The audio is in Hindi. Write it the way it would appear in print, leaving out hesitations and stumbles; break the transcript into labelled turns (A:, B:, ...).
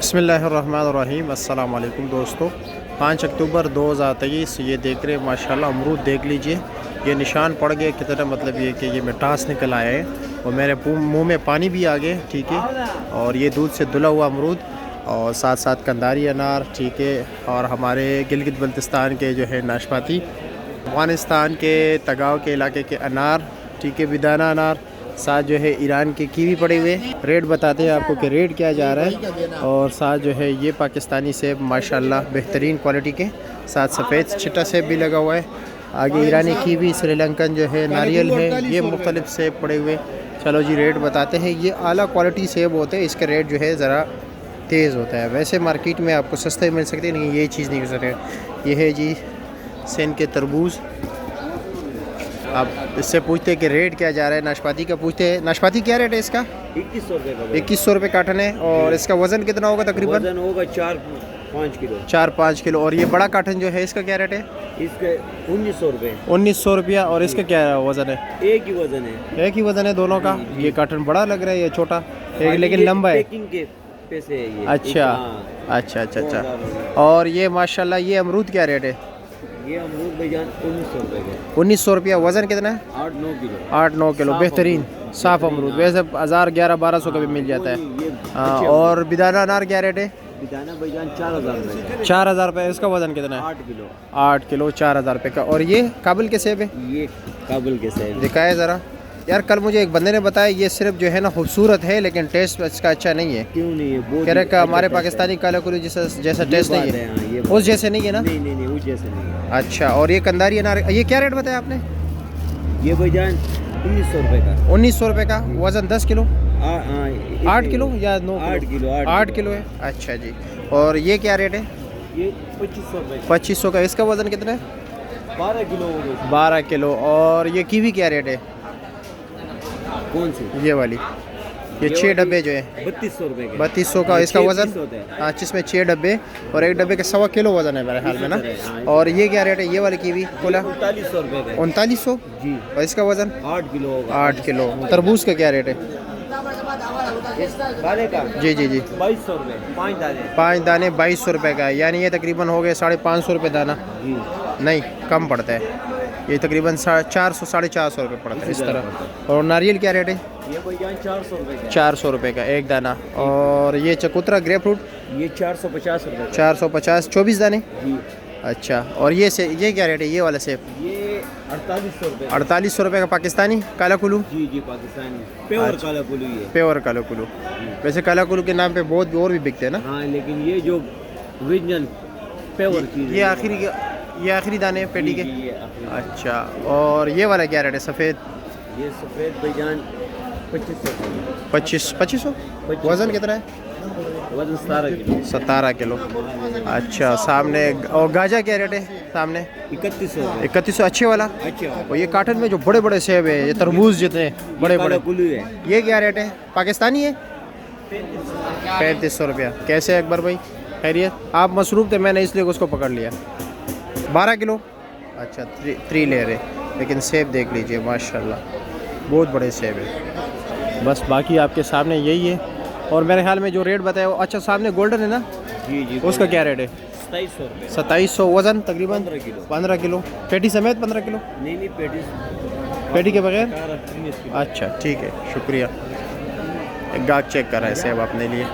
A: बिस्मिल्लाहिर्रहमानिर्रहीम। अस्सलाम वालेकुम दोस्तों। 5 अक्टूबर 2023। ये देख रहे हैं माशाल्लाह अमरूद देख लीजिए। ये निशान पड़ गए कितना, मतलब ये कि ये मिठास निकल आया है और मेरे मुंह में पानी भी आ गया, ठीक है। और ये दूध से धुला हुआ अमरूद और साथ साथ कंधारी अनार, ठीक है। और हमारे गिलगित बल्तिस्तान के जो है नाशपाती, अफ़गानिस्तान के तगाव के इलाके के अनार, ठीक है, बिदाना अनार, साथ जो है ईरान के कीवी पड़े हुए। रेट बताते हैं आपको कि रेट क्या जा रहा है। और साथ जो है ये पाकिस्तानी सेब माशाल्लाह बेहतरीन क्वालिटी के, साथ सफ़ेद छिट्टा सेब भी लगा हुआ है। आगे ईरानी कीवी, श्रीलंकन जो है नारियल है, ये मुख्तलिफ सेब पड़े हुए। चलो जी रेट बताते हैं। ये आला क्वालिटी सेब होते हैं, इसका रेट जो है ज़रा तेज़ होता है। वैसे मार्केट में आपको सस्ते मिल सकते हैं, लेकिन ये चीज़ नहीं कर सकते। ये है जी सिंध के तरबूज। अब इससे पूछते हैं कि रेट क्या जा रहा है। नाशपाती का पूछते हैं। नाशपाती क्या रेट है इसका?
B: 2100 रुपये का।
A: 2100 रुपये कार्टन है। और इसका वज़न कितना होगा तकरीबन?
B: वज़न होगा 4-5 किलो।
A: 4-5 किलो। और ये बड़ा कार्टन जो है इसका क्या रेट है?
B: इसका 1900 रुपये।
A: 1900 रुपया। और इसका क्या वज़न है?
B: एक ही वज़न है।
A: एक ही वज़न है दोनों का। ये कार्टन बड़ा लग रहा है, ये छोटा एक लेकिन लंबा है।
B: पैकिंग के पैसे है ये।
A: अच्छा अच्छा अच्छा अच्छा। और ये माशाल्लाह ये अमरूद क्या रेट है?
B: ये अमरूद भाईजान 1900 रुपये का।
A: 1900 रुपया। वज़न कितना है?
B: 8-9 किलो।
A: 8-9 किलो। बेहतरीन साफ़ अमरूद। वैसे 1000-1100-1200 का भी मिल जाता है। हाँ। और बिदाना अनार क्या रेट है?
B: बिदाना भाईजान 4000 रुपये।
A: 4000 रुपये। इसका वज़न कितना है?
B: 8 किलो।
A: 8 किलो 4000 रुपये का। और ये काबुल के सेब है?
B: ये काबुल के सेब
A: दिखाए ज़रा यार। कल मुझे एक बंदे ने बताया ये सिर्फ जो है ना खूबसूरत है, लेकिन टेस्ट इसका अच्छा नहीं है।
B: क्यों नहीं है?
A: कह रहे का हमारे पाकिस्तानी काला कुली जैसा टेस्ट नहीं है। उस जैसे नहीं है ना?
B: नहीं उस जैसे नहीं है।
A: अच्छा। और ये कंधारी अनार, ये क्या रेट बताया आपने?
B: ये भाईजान 1900 रुपये का।
A: 1900 रुपये का। वज़न 10 किलो 8 किलो या 9
B: 8 किलो।
A: 8 किलो है। अच्छा जी। और ये क्या रेट है?
B: ये 2500 रुपये।
A: 2500 का। इसका वज़न कितना है?
B: 12 किलो हो गए।
A: 12 किलो। और ये कीवी क्या रेट है?
B: कौन सी?
A: ये वाली, ये 6 डब्बे जो है
B: 3200 रुपये के।
A: 3200 का इसका वज़न। हाँ, जिसमें 6 डब्बे और एक डब्बे का 1.25 किलो वज़न है मेरे ख्याल में ना। और ये क्या रेट है ये वाली कीवी? खोला
B: 3900 रुपये का।
A: 3900
B: जी।
A: और इसका वज़न
B: 8 किलो होगा।
A: 8 किलो। तरबूज का क्या रेट है?
B: दाने का
A: जी जी जी
B: 2200 रुपये। 5 दाने।
A: 5 दाने 2200 रुपये का है। यानी ये तकरीबन हो गए 550 रुपये दाना।
B: जी
A: नहीं, कम पड़ता है ये, तकरीबन 400-450 रुपये पड़ता है इस तरह। और नारियल क्या रेट है?
B: ये भाईजान 400 रुपये का।
A: 400 रुपये का एक दाना। और ये चकोतरा ग्रेप फ्रूट?
B: ये 450 रुपये।
A: 450 24 दाने।
B: जी।
A: अच्छा। और ये क्या रेट है ये वाला सेब?
B: ये 4800 रुपये।
A: 4800 रुपये का। पाकिस्तानी काला कुलू?
B: जी जी पाकिस्तानी प्योर काला कुलू। ये
A: प्योर काला कुलू। वैसे काला कुलू के नाम पे बहुत और भी बिकते हैं ना?
B: हाँ, लेकिन ये जो ओरिजिनल प्योर चीज़
A: ये आखिरी दाने पेटी के। अच्छा। और ये वाला क्या रेट है सफ़ेद?
B: ये सफ़ेद भाईजान 2500।
A: 2500। वज़न कितना है?
B: वजन 17 किलो।
A: 17 किलो। अच्छा। सामने और गाजा क्या रेट है सामने?
B: 3100।
A: 3100। अच्छे वाला।
B: अच्छा।
A: और ये कार्टन में जो बड़े बड़े सेब है, ये तरबूज जितने बड़े बड़े
B: कुल्लू है,
A: ये क्या रेट है? पाकिस्तानी है? 3500 रुपया। कैसे अकबर भाई, खैरियत? आप मसरूफ़ थे, मैंने इसलिए उसको पकड़ लिया। 12 किलो। अच्छा। 3 ले रहे। लेकिन सेब देख लीजिए माशाल्लाह, बहुत बड़े सेब है। बस बाकी आपके सामने यही है। और मेरे ख्याल में जो रेट बताया वो, अच्छा सामने गोल्डन है ना?
B: जी जी।
A: उसका क्या रेट है?
B: 2700 रुपये।
A: 2700। वज़न तकरीबन
B: 15
A: किलो। पेटी समेत 15 किलो?
B: नहीं
A: पेटी के बगैर।
B: 18-19 किलो।
A: अच्छा ठीक है, शुक्रिया। एक गाहक चेक कर रहा है सेब अपने लिए।